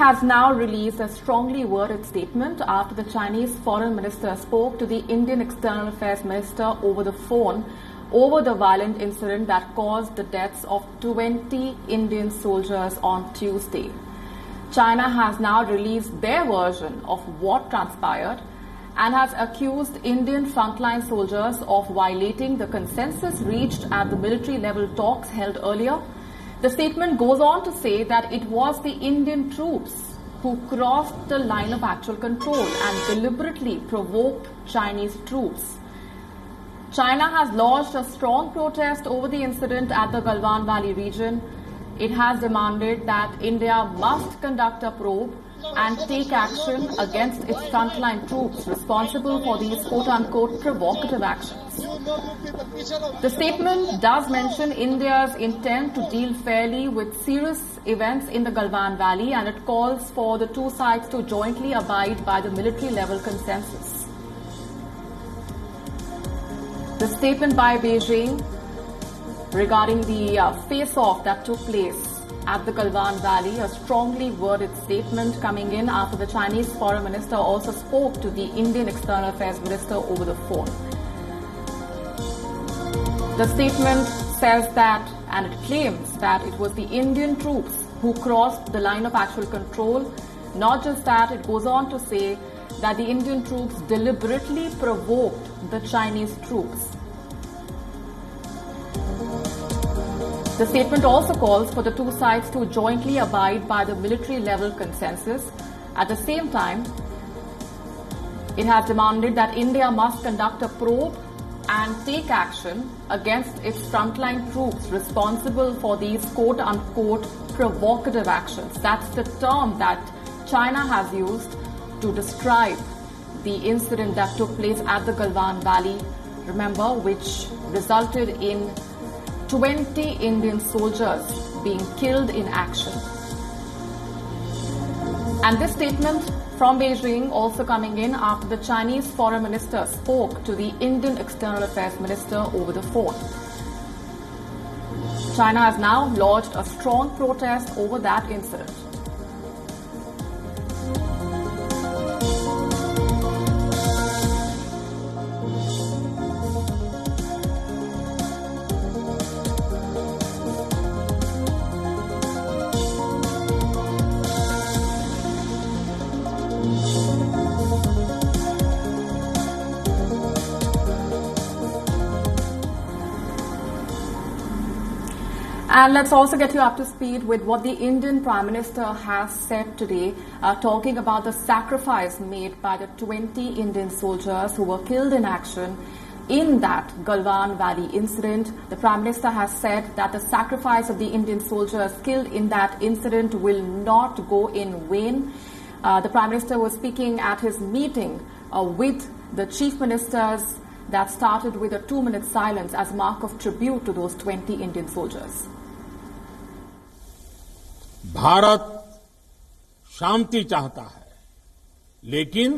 has now released a strongly worded statement after the Chinese foreign minister spoke to the Indian External Affairs Minister over the phone over the violent incident that caused the deaths of 20 Indian soldiers on Tuesday. China has now released their version of what transpired and has accused Indian frontline soldiers of violating the consensus reached at the military-level talks held earlier. The statement goes on to say that it was the Indian troops who crossed the line of actual control and deliberately provoked Chinese troops. China has lodged a strong protest over the incident at the Galwan Valley region. It has demanded that India must conduct a probe and take action against its frontline troops responsible for these quote-unquote provocative actions. The statement does mention India's intent to deal fairly with serious events in the Galwan Valley, and it calls for the two sides to jointly abide by the military-level consensus. The statement by Beijing regarding the face-off that took place at the Galwan Valley, a strongly worded statement coming in after the Chinese foreign minister also spoke to the Indian External Affairs Minister over the phone. The statement says that, and it claims that it was the Indian troops who crossed the line of actual control. Not just that, it goes on to say that the Indian troops deliberately provoked the Chinese troops. The statement also calls for the two sides to jointly abide by the military-level consensus. At the same time, it has demanded that India must conduct a probe and take action against its frontline troops responsible for these quote-unquote provocative actions. That's the term that China has used to describe the incident that took place at the Galwan Valley, remember, which resulted in 20 Indian soldiers being killed in action. And this statement from Beijing also coming in after the Chinese foreign minister spoke to the Indian External Affairs Minister over the phone. China has now lodged a strong protest over that incident. And let's also get you up to speed with what the Indian Prime Minister has said today, talking about the sacrifice made by the 20 Indian soldiers who were killed in action in that Galwan Valley incident. The Prime Minister has said that the sacrifice of the Indian soldiers killed in that incident will not go in vain. The Prime Minister was speaking at his meeting with the chief ministers that started with a 2-minute silence as a mark of tribute to those 20 Indian soldiers. Bharat शांति चाहता है, लेकिन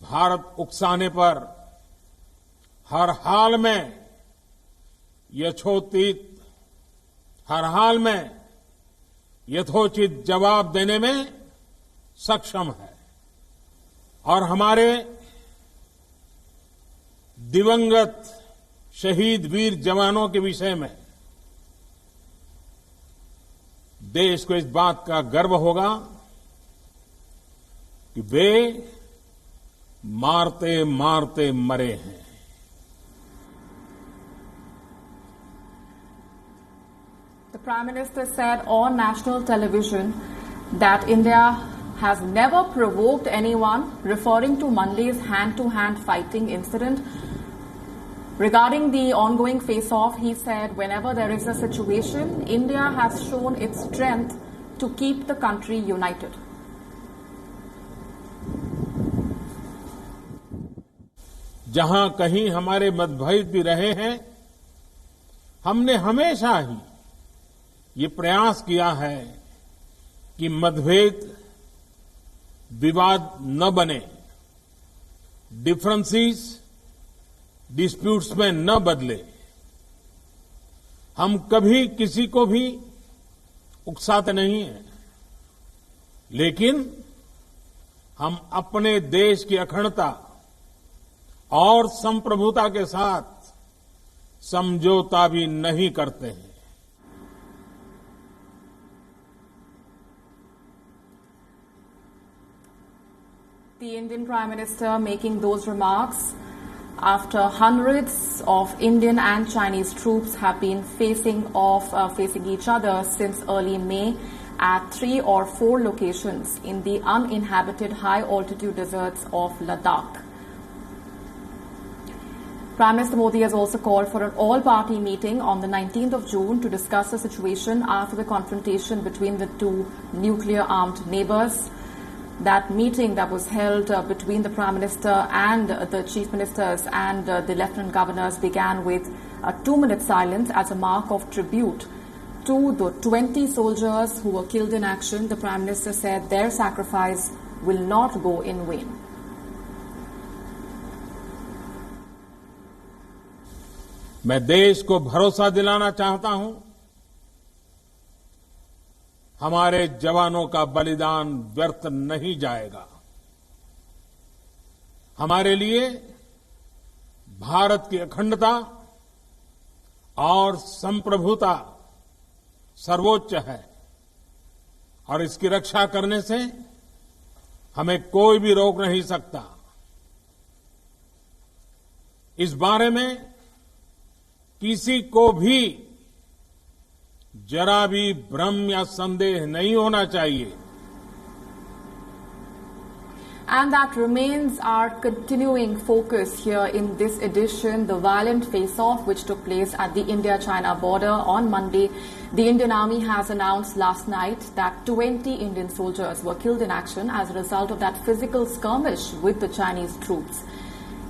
भारत उकसाने पर हर हाल में यथोचित यथोचित जवाब देने में सक्षम है और हमारे दिवंगत शहीद वीर जवानों के विषय में देश को इस बात का गर्व होगा कि वे मारते मारते मरे हैं. The Prime Minister said on national television that India has never provoked anyone, referring to Monday's hand-to-hand fighting incident. Regarding the ongoing face-off, he said whenever there is a situation, India has shown its strength to keep the country united. जहां कहीं हमारे मतभेद भी रहे हैं, हमने हमेशा ही ये प्रयास किया है कि मतभेद विवाद न बने, डिफरेंसेस डिस्प्यूट्स में न बदले. हम कभी किसी को भी उकसाते नहीं हैं. लेकिन हम अपने देश की अखंडता और संप्रभुता के साथ समझौता भी नहीं करते हैं। The Indian Prime Minister making those remarks after hundreds of Indian and Chinese troops have been facing each other since early May at 3 or 4 locations in the uninhabited high-altitude deserts of Ladakh. Prime Minister Modi has also called for an all-party meeting on the 19th of June to discuss the situation after the confrontation between the two nuclear-armed neighbors. That meeting that was held between the Prime Minister and the Chief Ministers and the Lieutenant Governors began with a 2-minute silence as a mark of tribute to the 20 soldiers who were killed in action. The Prime Minister said their sacrifice will not go in vain. मैं देश को भरोसा दिलाना चाहता हूं, हमारे जवानों का बलिदान व्यर्थ नहीं जाएगा। हमारे लिए भारत की अखंडता और संप्रभुता सर्वोच्च है और इसकी रक्षा करने से हमें कोई भी रोक नहीं सकता। इस बारे में किसी को भी जरा भी भ्रम या संदेह नहीं होना चाहिए। And that remains our continuing focus here in this edition, the violent face-off which took place at the India-China border on Monday. The Indian Army has announced last night that 20 Indian soldiers were killed in action as a result of that physical skirmish with the Chinese troops.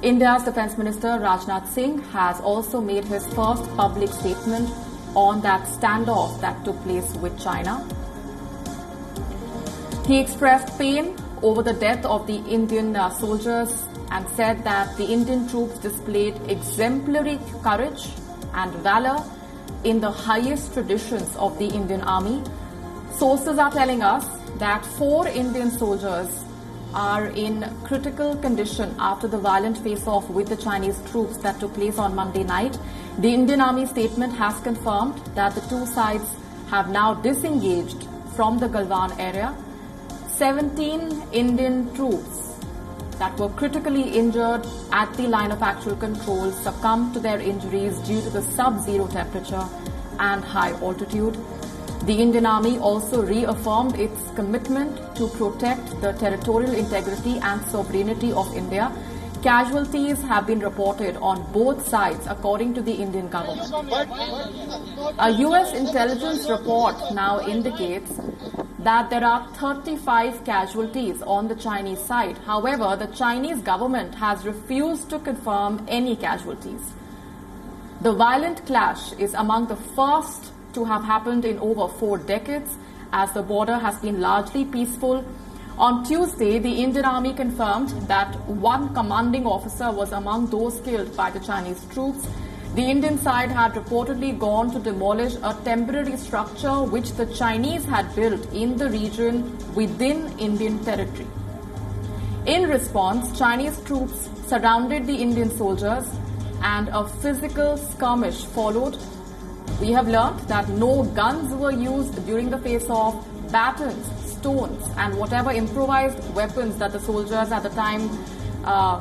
India's Defence Minister Rajnath Singh has also made his first public statement on that standoff that took place with China. He expressed pain over the death of the Indian soldiers and said that the Indian troops displayed exemplary courage and valor in the highest traditions of the Indian Army. Sources are telling us that 4 Indian soldiers are in critical condition after the violent face-off with the Chinese troops that took place on Monday night. The Indian Army statement has confirmed that the two sides have now disengaged from the Galwan area. 17 Indian troops that were critically injured at the line of actual control succumbed to their injuries due to the sub-zero temperature and high altitude. The Indian Army also reaffirmed its commitment to protect the territorial integrity and sovereignty of India. Casualties have been reported on both sides, according to the Indian government. A U.S. intelligence report now indicates that there are 35 casualties on the Chinese side. However, the Chinese government has refused to confirm any casualties. The violent clash is among the first to have happened in over 4 decades, as the border has been largely peaceful. On Tuesday, the Indian Army confirmed that 1 commanding officer was among those killed by the Chinese troops. The Indian side had reportedly gone to demolish a temporary structure which the Chinese had built in the region within Indian territory. In response, Chinese troops surrounded the Indian soldiers and a physical skirmish followed. We have learned that no guns were used during the face-off. Batons, stones and whatever improvised weapons that the soldiers at the time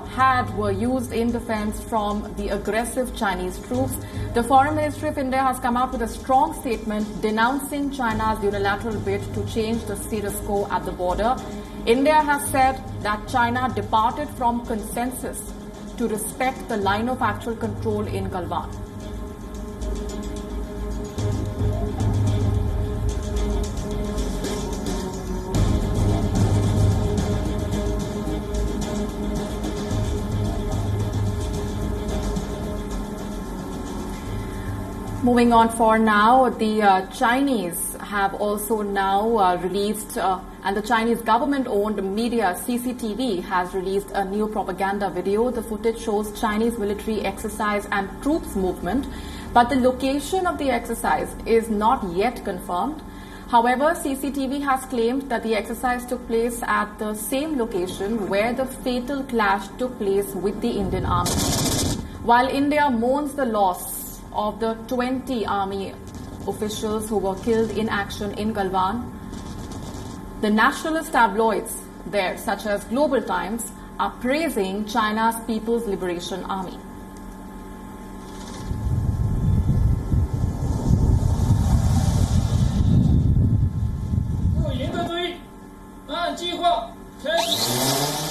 had were used in defense from the aggressive Chinese troops. The Foreign Ministry of India has come out with a strong statement denouncing China's unilateral bid to change the status quo at the border. India has said that China departed from consensus to respect the line of actual control in Galwan. Moving on for now, the Chinese have also now released, and the Chinese government-owned media CCTV has released a new propaganda video. The footage shows Chinese military exercise and troops movement, but the location of the exercise is not yet confirmed. However, CCTV has claimed that the exercise took place at the same location where the fatal clash took place with the Indian Army. While India mourns the loss of the 20 Army officials who were killed in action in Galwan, the nationalist tabloids there, such as Global Times, are praising China's People's Liberation Army. 严格注意，按计划开始。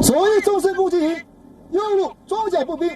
所有纵深步进行，右路装甲步兵。